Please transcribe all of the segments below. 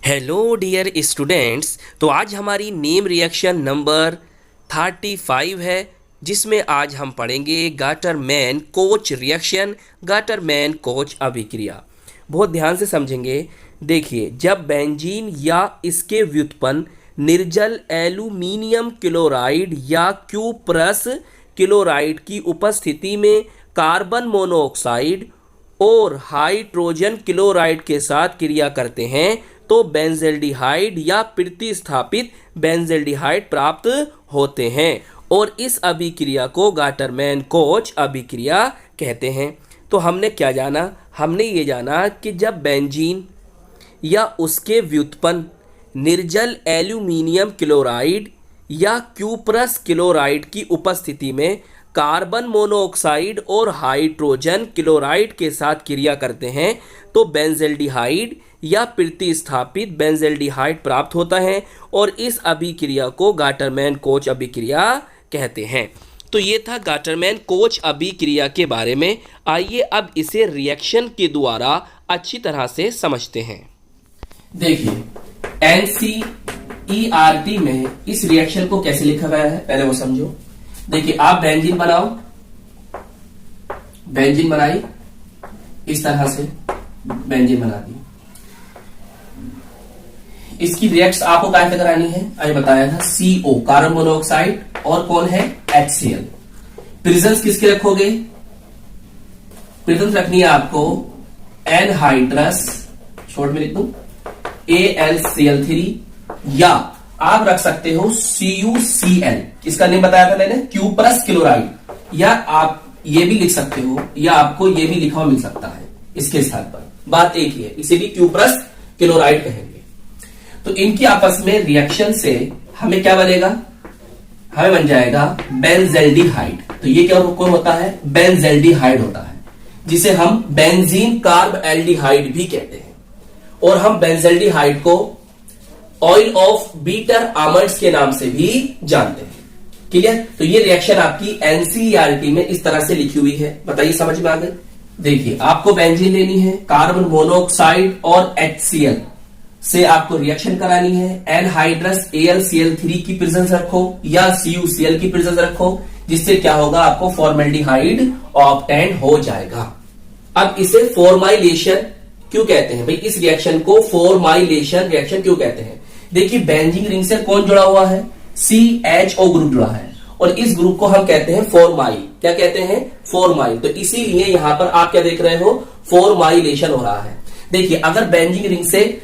Hello dear students. तो आज हमारी नेम रिएक्शन नंबर 35 है, जिसमें आज हम पढ़ेंगे Gattermann coach reaction, Gattermann coach अभिक्रिया। बहुत ध्यान से समझेंगे। देखिए, जब बेंजीन या इसके व्युत्पन्न निर्जल एल्यूमिनियम क्लोराइड या क्यूप्रस क्लोराइड की उपस्थिति में कार्बन मोनोऑक्साइड और हाइड्रोजन क्लोराइड के साथ क्रिया करते हैं तो बेंजल्डिहाइड या प्रतिस्थापित बेंजल्डिहाइड प्राप्त होते हैं और इस अभिक्रिया को गाटरमैन कोच अभिक्रिया कहते हैं। तो हमने क्या जाना? हमने ये जाना कि जब बेंजीन या उसके व्युत्पन्न निर्जल एल्यूमिनियम क्लोराइड या क्यूप्रस क्लोराइड की उपस्थिति में कार्बन मोनोऑक्साइड और हाइड्रोजन क्लोराइड के साथ क्रिया करते हैं तो बेंजल्डिहाइड या प्रतिस्थापित बेंजल्डिहाइड प्राप्त होता है और इस अभिक्रिया को गाटरमैन कोच अभिक्रिया कहते हैं। तो ये था गाटरमैन कोच अभिक्रिया के बारे में। आइए अब इसे रिएक्शन के द्वारा अच्छी तरह से समझते हैं। देखिए, NCERT में इस रिएक्शन को कैसे लिखा गया है पहले वो समझो। देखिए, आप बेंजीन बनाओ, बेंजीन बनाई, इस तरह से बेंजीन बना दी। इसकी रिएक्शन आपको क्या करानी है? अभी बताया था, CO कार्बन मोनोऑक्साइड और कौन है? HCl। प्रेजेंस किसके रखोगे? प्रेजेंस रखनी है आपको एनहाइड्रस, शॉर्ट में लिख दूं AlCl3, या आप रख सकते हो CuCl। इसका नेम बताया था मैंने, क्यूप्रस क्लोराइड, या आप ये भी लिख सकते हो या आपको ये भी लिखा हुआ मिल सकता है इसके स्थान पर। बात एक ही है, इसे भी क्यूप्रस क्लोराइड कहेंगे। तो इनकी आपस में रिएक्शन से हमें क्या बनेगा? हमें बन जाएगा बेंजल्डिहाइड। तो ये क्या कौन होता है? बेंजल्डिहाइड होता है, जिसे हम बेंजीन कार्ब एल्डिहाइड भी कहते हैं। और हम बेंजल्डिहाइड को ऑयल ऑफ बीटर आमंड्स के नाम से भी जानते हैं। क्लियर? तो ये रिएक्शन आपकी NCERT में इस तरह से लिखी हुई है। बताइए, समझ में आ गई? देखिए, आपको बेंजीन लेनी है, कार्बन मोनोऑक्साइड और HCl से आपको रिएक्शन करानी है। एनहाइड्रस AlCl3 की प्रेजेंस रखो या CuCl की प्रेजेंस रखो, जिससे क्या होगा? आपको फॉर्मेल्डिहाइड ऑब्टेन हो जाएगा। अब इसे फॉर्माइलेशन क्यों कहते हैं भाई? इस रिएक्शन को फॉर्माइलेशन रिएक्शन क्यों कहते हैं? देखिए, बेंजीन रिंग से कौन जुड़ा हुआ है? CHO ग्रुप जुड़ा है और इस ग्रुप को हम कहते हैं फॉर्माइल। क्या कहते हैं? फॉर्माइल। तो इसीलिए यहां पर आप क्या देख रहे हो? फॉर्माइलेशन हो रहा है। देखिए, अगर बेंजीन रिंग से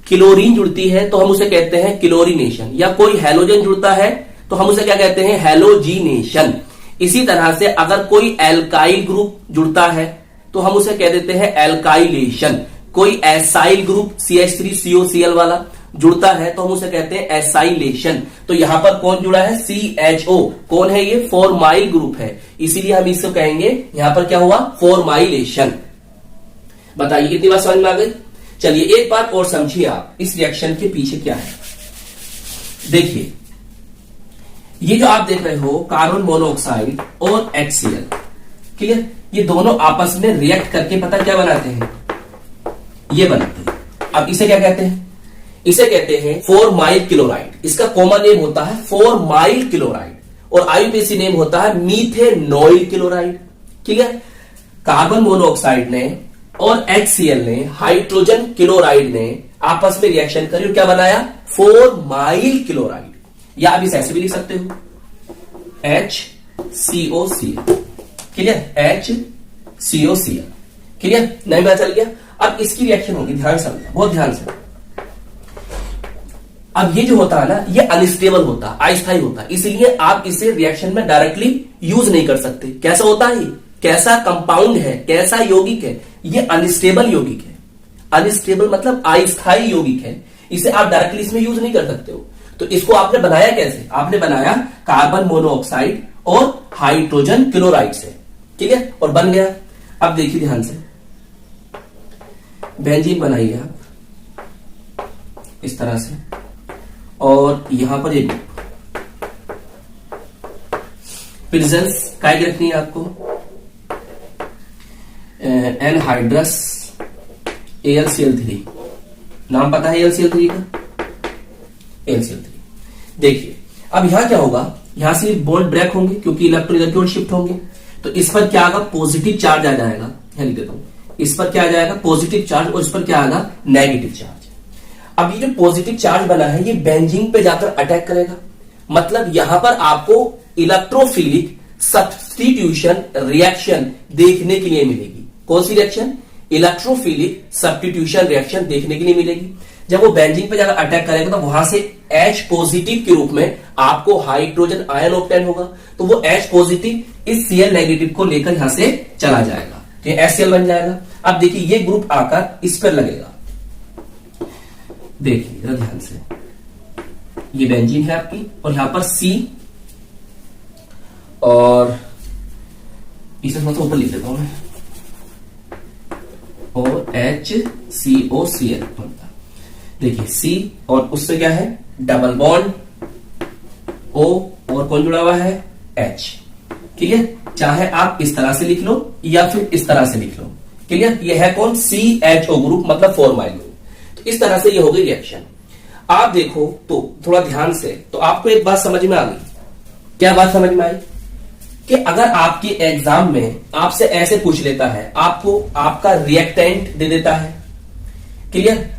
क्लोरीन जुड़ती है तो हम उसे कहते हैं क्लोरीनेशन, या कोई हैलोजन जुड़ता है तो हम उसे क्या कहते हैं? हैलोजीनेशन। इसी तरह से अगर कोई एल्काइल ग्रुप जुड़ता है तो हम उसे कह देते हैं एल्काइलेशन। कोई एसाइल ग्रुप CH3COCl वाला जुड़ता है तो हम उसे कहते हैं एसाइलेशन। तो यहां पर कौन जुड़ा है? CHO। कौन है ये? फॉर्माइल ग्रुप है, इसीलिए हम इसको कहेंगे यहां पर क्या हुआ? फॉर्माइलेशन। बताइए, कितनी बात समझ में आ गई? चलिए, एक बात और समझिए आप, इस रिएक्शन के पीछे क्या है। देखिए, ये जो आप देख रहे हो कार्बन मोनोऑक्साइड और HCl, क्लियर? ये दोनों आपस में रिएक्ट करके पता क्या बनाते हैं? ये बनाते हैं। अब इसे क्या कहते हैं? इसे कहते हैं फॉर्माइल क्लोराइड। इसका कॉमन नेम होता है फॉर्माइल क्लोराइड और IUPAC नेम होता है मीथेनॉइल क्लोराइड। क्लियर? कार्बन मोनोऑक्साइड ने और HCl ने, हाइड्रोजन क्लोराइड ने आपस में रिएक्शन करी और क्या बनाया? Formyl chloride. या आप इसे ऐसे भी लिख सकते हो, HCOCl। क्लियर? HCOCl। क्लियर? नहीं पता चल गया? अब इसकी रिएक्शन होगी, ध्यान से समझना, बहुत ध्यान से। अब ये जो होता है ना, ये अनस्टेबल होता है, अस्थायी होता है, इसलिए आप इसे रिएक्शन में डायरेक्टली यूज नहीं कर सकते। कैसा होता है? कैसा कंपाउंड है, कैसा यौगिक है? ये अनस्टेबल यौगिक है। अनस्टेबल मतलब अस्थायी यौगिक है, इसे आप डायरेक्टली इसमें यूज नहीं कर सकते हो। तो इसको आपने बनाया कैसे? आपने बनाया कार्बन मोनोऑक्साइड और हाइड्रोजन क्लोराइड से। ठीक है? और बन गया। अब देखिए ध्यान से, बेंजीन बनाइए आप इस तरह से, और यहां पर एक प्रेजेंस क्या रखनी है आपको? एनहाइड्रस AlCl3 नाम पता है LCl3 का, LCl3। देखिए अब यहां क्या होगा, यहां से बॉन्ड ब्रेक होंगे क्योंकि इलेक्ट्रोन शिफ्ट होंगे, तो इस पर क्या आएगा, पॉजिटिव चार्ज आ जाएगा। यहां लिख देता हूं, इस पर क्या आ जाएगा, पॉजिटिव चार्ज, और इस पर क्या आएगा, नेगेटिव चार्ज। अब ये जो पॉजिटिव चार्ज बना है ये बेंजीन पे जाकर अटैक करेगा, मतलब यहां पर आपको इलेक्ट्रोफिलिक सब्स्टिट्यूशन रिएक्शन देखने के लिए मिलेगी। कौन सी रिएक्शन, इलेक्ट्रोफिलिक सब्स्टिट्यूशन रिएक्शन देखने के लिए मिलेगी। जब वो बेंजीन पे जाकर अटैक करेगा तो वहां से H पॉजिटिव के रूप में आपको हाइड्रोजन आयन ऑब्टेन होगा, तो वो H पॉजिटिव इस Cl नेगेटिव को लेकर यहां से चला जाएगा, तो HCl बन जाएगा। अब देखिए ये ग्रुप आकर इस पर लगेगा, देखिए ध्यान से, ये बेंजीन है आपकी, और यहां पर C, और इसे थोड़ा सा ऊपर लिख देता हूं मैं, और HCOCl बनता। देखिए C और उससे क्या है, डबल बॉन्ड O, और कौन जुड़ा हुआ है, H। क्लियर, चाहे आप इस तरह से लिख लो या फिर इस तरह से लिख लो। क्लियर, ये है कौन, CHO ग्रुप, मतलब फॉर्माइल ग्रुप। तो इस तरह से ये हो गई रिएक्शन। आप देखो तो थोड़ा ध्यान से, तो आपको एक बात समझ में आ गई। क्या बात समझ में आई, कि अगर आपके एग्जाम में आपसे ऐसे पूछ लेता है, आपको आपका रिएक्टेंट दे देता है, क्लियर,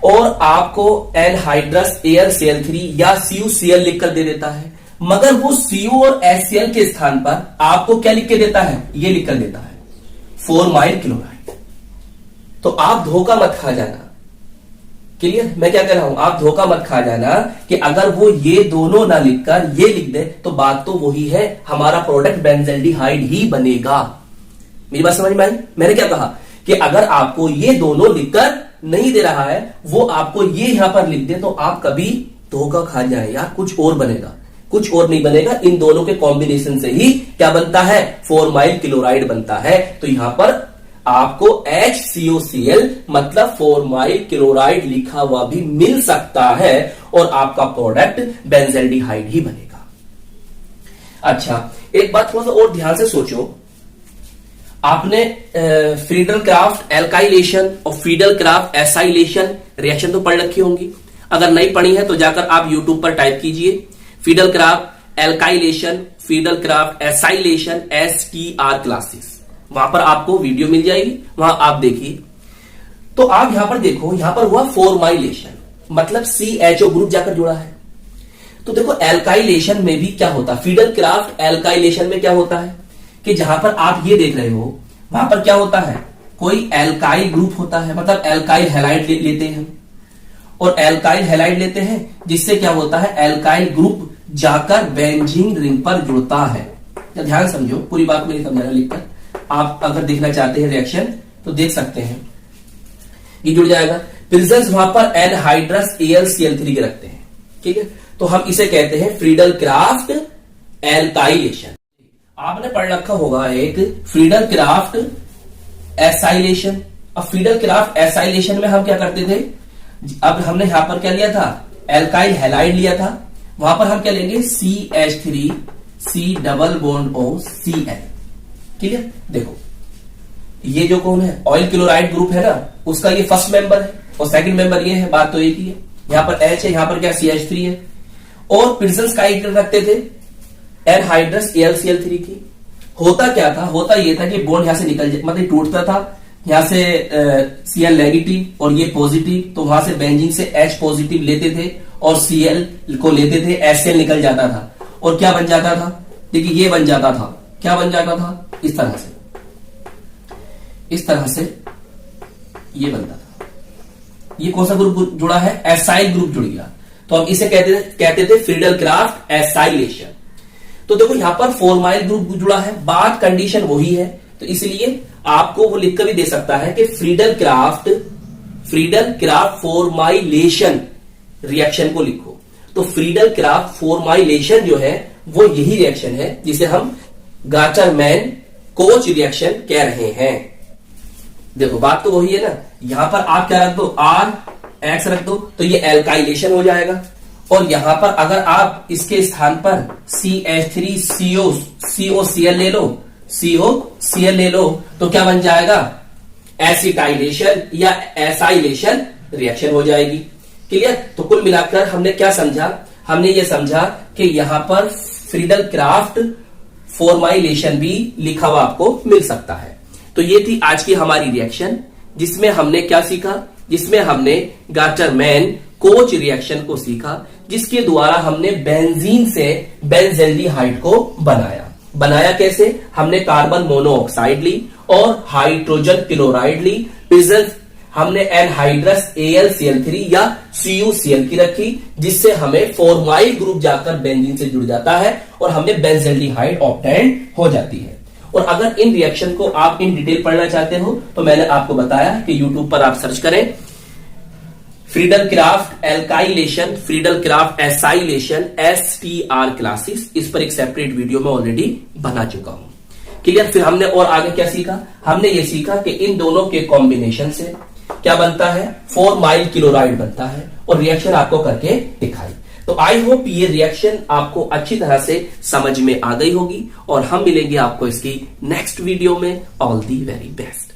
और आपको एनहाइड्रस AlCl3 या CuCl लिखकर दे देता है, मगर वो Cu और HCl के स्थान पर आपको क्या लिख के देता है, ये लिखकर देता है, फॉर्माइल क्लोराइड। तो आप धोखा मत खा जाना। क्लियर, मैं क्या कह रहा हूं, आप धोखा मत खा जाना कि अगर वो ये दोनों ना लिखकर ये लिख दे तो बात तो वही है, हमारा प्रोडक्ट बेंजल्डिहाइड ही बनेगा। मेरी बात समझ में आई, मैंने क्या कहा कि अगर आपको ये दोनों लिखकर नहीं दे रहा है, वो आपको ये यहां पर लिख दे, तो आप कभी धोखा खा जाए, यार कुछ और बनेगा, कुछ और नहीं बनेगा। इन दोनों के कॉम्बिनेशन से ही क्या बनता है, फॉर्माइल क्लोराइड बनता है। तो यहां पर आपको HCOCl मतलब फॉर्माइल क्लोराइड लिखा हुआ भी मिल सकता है, और आपका प्रोडक्ट बेंजल्डिहाइड ही बनेगा। अच्छा, एक बात थोड़ा सा और ध्यान से सोचो, आपने फ्रीडल क्राफ्ट एल्काइलेशन और फ्रीडल क्राफ्ट एसाइलेशन रिएक्शन तो पढ़ रखी होंगी। अगर नहीं पढ़ी है तो जाकर आप यूट्यूब पर टाइप कीजिए Friedel craft alkylation, Friedel Crafts acylation, STR classes, वहां पर आपको वीडियो मिल जाएगी, वहां आप देखिए। तो आप यहां पर देखो, यहां पर हुआ फॉर्माइलेशन, मतलब CHO ग्रुप जाकर जुड़ा है। तो देखो एल्काइलेशन में भी क्या होता है, फ्रीडल क्राफ्ट एल्काइलेशन में क्या होता है कि जहां पर आप ये देख रहे हो, वहां पर क्या होता है, कोई एल्काइल ग्रुप होता है, मतलब एल्काइल हैलाइड लेते हैं, और एल्काइल हैलाइड लेते हैं जिससे क्या होता है, एल्काइल ग्रुप जाकर बेंजीन रिंग पर जुड़ता है। तो ध्यान समझो, पूरी बात मेरी समझाना लिखकर, आप अगर देखना चाहते हैं रिएक्शन तो देख सकते हैं, ये जुड़ जाएगा। प्रेजेंस वहां पर एनहाइड्रस AlCl3 के रखते हैं, ठीक है, तो हम इसे कहते हैं फ्रीडल क्राफ्ट एल्काइलेशन। आपने पढ़ रखा होगा एक फ्रीडल क्राफ्ट एसाइलेशन। अब फ्रीडल क्राफ्ट एसाइलेशन में हम क्या करते थे, अब हमने यहां पर क्या लिया था, एल्काइल हैलाइड लिया था, वहां पर हम क्या लेंगे, CH3 C double bond O Cl। Clear, देखो ये जो कौन है, ऑयल क्लोराइड ग्रुप है ना, उसका ये फर्स्ट मेंबर है, और सेकंड मेंबर ये है, बात तो एक ही है। यहां पर H है, यहां पर क्या CH3 है, और प्रिजन्स का रखते थे एनहाइड्रस AlCl3 की। होता क्या था, होता ये था कि बॉन्ड यहां से निकल जाए, मतलब टूटता था, यहां से Cl नेगेटिव और ये पॉजिटिव, तो वहां से बेंजीन से H पॉजिटिव लेते थे और Cl को लेते थे, HCl निकल जाता था, और क्या बन जाता था, देखिए ये बन जाता था, क्या बन जाता था, इस तरह से, इस तरह से ये बनता था। ये कौन सा ग्रुप जुड़ा है, एसाइल ग्रुप जुड़ गया, तो हम इसे कहते थे फ्रीडल क्राफ्ट एसाइलेशन। तो देखो यहां पर फॉर्माइल ग्रुप जुड़ा है, बात कंडीशन वही है, तो इसलिए आपको वो लिखकर भी दे सकता है कि फ्रीडल क्राफ्ट फॉर्माइलेशन रिएक्शन को लिखो। तो फ्रीडल क्राफ्ट फॉर्माइलेशन जो है वो यही रिएक्शन है जिसे हम गाचरमैन कोच रिएक्शन कह रहे हैं। देखो बात तो वही है ना, यहां पर आप क्या रख दो, RX रख दो, तो ये एल्काइलेशन हो जाएगा, और यहां पर अगर आप इसके स्थान पर CH3COCl ले लो, COCl ले लो, तो क्या बन जाएगा, एसिटाइलेशन या एसाइलेशन रिएक्शन हो जाएगी। क्लियर? तो कुल मिलाकर हमने क्या समझा? हमने ये समझा कि यहां पर फ्रीडल क्राफ्ट फॉर्माइलेशन भी लिखा हुआ आपको मिल सकता है। तो ये थी आज की हमारी रिएक्शन, जिसमें हमने क्या सीखा? जिसमें हमने गाटरमैन कोच रिएक्शन को सीखा, जिसके द्वारा हमने बेंजीन से बेंजेल्डिहाइड को बनाया कैसे? हमने कार्बन मोनोऑक्साइड ली और हाइड्रोजन क्लोराइड ली, प्रेजेंस हमने एनहाइड्रस AlCl3 या CuCl की रखी, जिससे हमें फॉर्माइल ग्रुप जाकर बेंजीन से जुड़ जाता है और हमें बेंजेल्डिहाइड ऑब्टेन हो जाती है। और अगर इन रिएक्शन को आप इन डिटेल पढ़ना चाहते हो तो मैंने आपको बताया कि YouTube पर आप सर्च करें Friedel craft alkylation, Friedel Crafts acylation, STR classes. इस पर एक सेपरेट वीडियो में ऑलरेडी बना चुका हूं। क्लियर? फिर हमने और आगे क्या सीखा? हमने ये सीखा कि इन दोनों के कॉम्बिनेशन से क्या बनता है? फॉर्माइल क्लोराइड बनता है और रिएक्शन आपको करके दिखाई। तो आई होप ये रिएक्शन आपको अच्छी तरह से समझ में आ गई होगी और हम मिलेंगे आपको इसकी नेक्स्ट वीडियो में। All the very best.